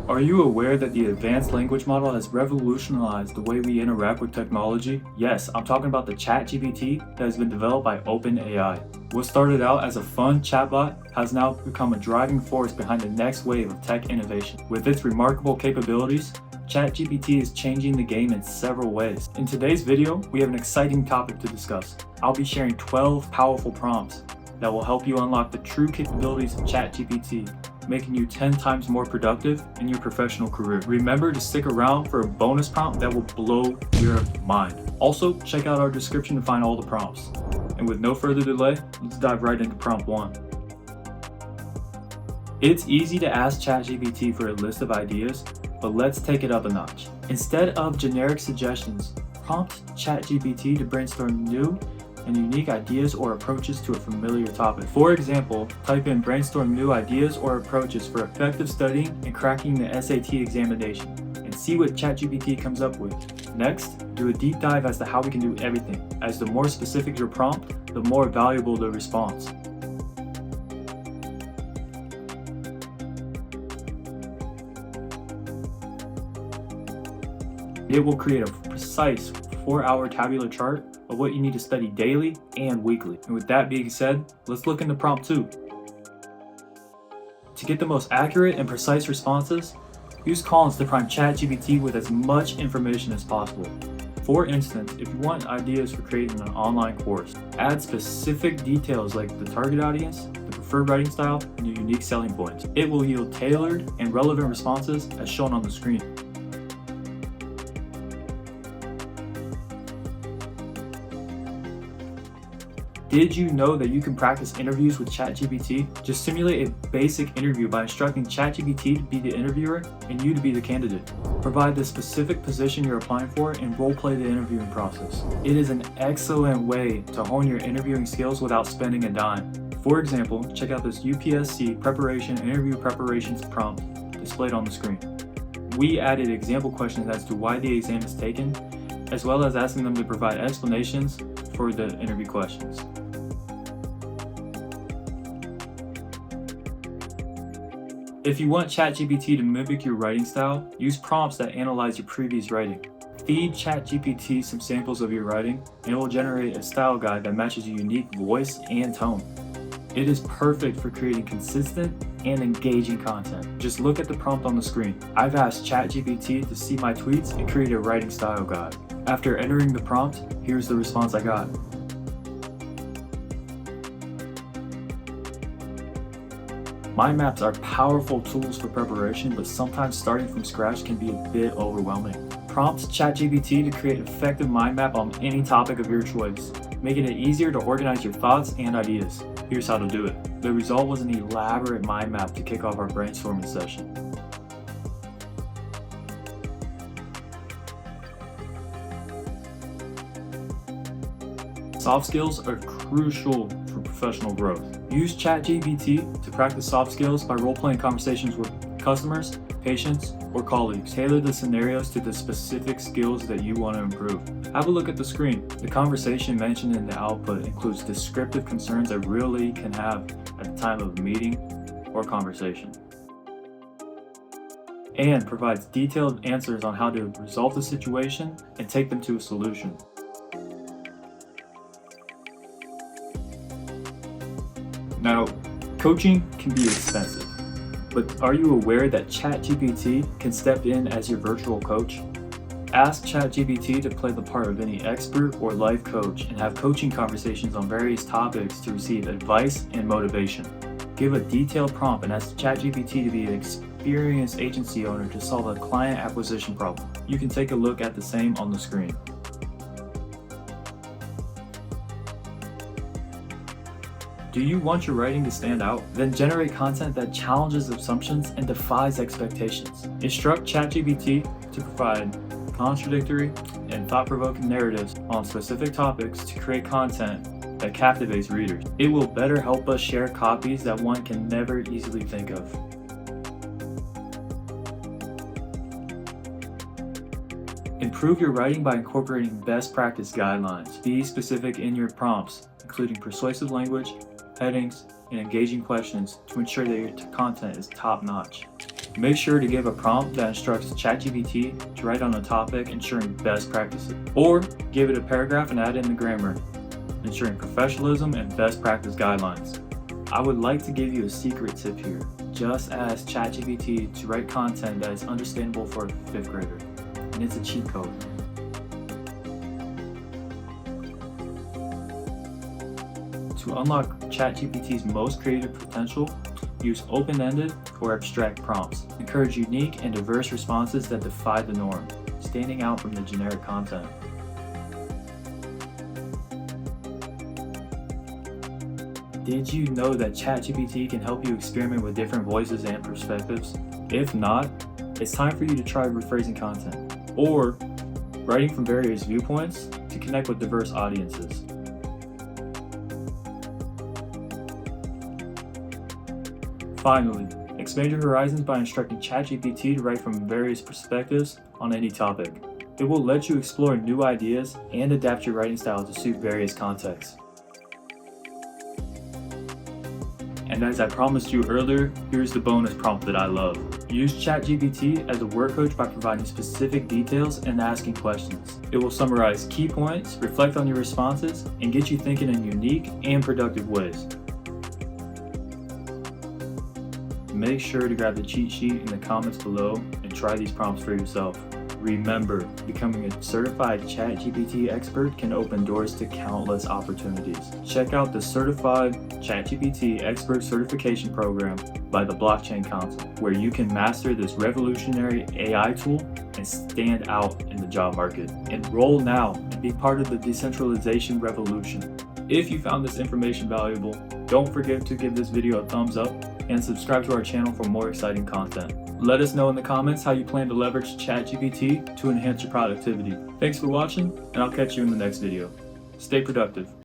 Are you aware that the advanced language model has revolutionized the way we interact with technology? Yes, I'm talking about the ChatGPT that has been developed by OpenAI. What started out as a fun chatbot has now become a driving force behind the next wave of tech innovation. With its remarkable capabilities, ChatGPT is changing the game in several ways. In today's video, we have an exciting topic to discuss. I'll be sharing 12 powerful prompts that will help you unlock the true capabilities of ChatGPT, making you 10 times more productive in your professional career. Remember to stick around for a bonus prompt that will blow your mind. Also, check out our description to find all the prompts. And with no further delay, let's dive right into prompt 1. It's easy to ask ChatGPT for a list of ideas, but let's take it up a notch. Instead of generic suggestions, prompt ChatGPT to brainstorm new and unique ideas or approaches to a familiar topic. For example, type in brainstorm new ideas or approaches for effective studying and cracking the SAT examination, and see what ChatGPT comes up with. Next, do a deep dive as to how we can do everything, as the more specific your prompt, the more valuable the response. It will create a precise 4-hour tabular chart of what you need to study daily and weekly. And with that being said, let's look into prompt 2. To get the most accurate and precise responses, use columns to prime ChatGPT with as much information as possible. For instance, if you want ideas for creating an online course, add specific details like the target audience, the preferred writing style, and your unique selling points. It will yield tailored and relevant responses as shown on the screen. Did you know that you can practice interviews with ChatGPT? Just simulate a basic interview by instructing ChatGPT to be the interviewer and you to be the candidate. Provide the specific position you're applying for and role-play the interviewing process. It is an excellent way to hone your interviewing skills without spending a dime. For example, check out this UPSC preparation interview preparations prompt displayed on the screen. We added example questions as to why the exam is taken, as well as asking them to provide explanations for the interview questions. If you want ChatGPT to mimic your writing style, use prompts that analyze your previous writing. Feed ChatGPT some samples of your writing, and it will generate a style guide that matches your unique voice and tone. It is perfect for creating consistent and engaging content. Just look at the prompt on the screen. I've asked ChatGPT to see my tweets and create a writing style guide. After entering the prompt, here's the response I got. Mind maps are powerful tools for preparation, but sometimes starting from scratch can be a bit overwhelming. Prompt ChatGPT to create an effective mind map on any topic of your choice, making it easier to organize your thoughts and ideas. Here's how to do it. The result was an elaborate mind map to kick off our brainstorming session. Soft skills are crucial for professional growth. Use ChatGPT to practice soft skills by role-playing conversations with customers, patients, or colleagues. Tailor the scenarios to the specific skills that you want to improve. Have a look at the screen. The conversation mentioned in the output includes descriptive concerns that really can have at the time of a meeting or conversation, and provides detailed answers on how to resolve the situation and take them to a solution. Now, coaching can be expensive, but are you aware that ChatGPT can step in as your virtual coach? Ask ChatGPT to play the part of any expert or life coach and have coaching conversations on various topics to receive advice and motivation. Give a detailed prompt and ask ChatGPT to be an experienced agency owner to solve a client acquisition problem. You can take a look at the same on the screen. Do you want your writing to stand out? Then generate content that challenges assumptions and defies expectations. Instruct ChatGPT to provide contradictory and thought-provoking narratives on specific topics to create content that captivates readers. It will better help us share copies that one can never easily think of. Improve your writing by incorporating best practice guidelines. Be specific in your prompts, including persuasive language, headings, and engaging questions to ensure that your content is top-notch. Make sure to give a prompt that instructs ChatGPT to write on a topic ensuring best practices, or give it a paragraph and add in the grammar, ensuring professionalism and best practice guidelines. I would like to give you a secret tip here. Just ask ChatGPT to write content that is understandable for a 5th grader, and it's a cheat code. To unlock ChatGPT's most creative potential, use open-ended or abstract prompts. Encourage unique and diverse responses that defy the norm, standing out from the generic content. Did you know that ChatGPT can help you experiment with different voices and perspectives? If not, it's time for you to try rephrasing content, or writing from various viewpoints to connect with diverse audiences. Finally, expand your horizons by instructing ChatGPT to write from various perspectives on any topic. It will let you explore new ideas and adapt your writing style to suit various contexts. And as I promised you earlier, here's the bonus prompt that I love. Use ChatGPT as a word coach by providing specific details and asking questions. It will summarize key points, reflect on your responses, and get you thinking in unique and productive ways. Make sure to grab the cheat sheet in the comments below and try these prompts for yourself. Remember, becoming a certified ChatGPT expert can open doors to countless opportunities. Check out the Certified ChatGPT Expert Certification Program by the Blockchain Council, where you can master this revolutionary AI tool and stand out in the job market. Enroll now and be part of the decentralization revolution. If you found this information valuable, don't forget to give this video a thumbs up and subscribe to our channel for more exciting content. Let us know in the comments how you plan to leverage ChatGPT to enhance your productivity. Thanks for watching, and I'll catch you in the next video. Stay productive.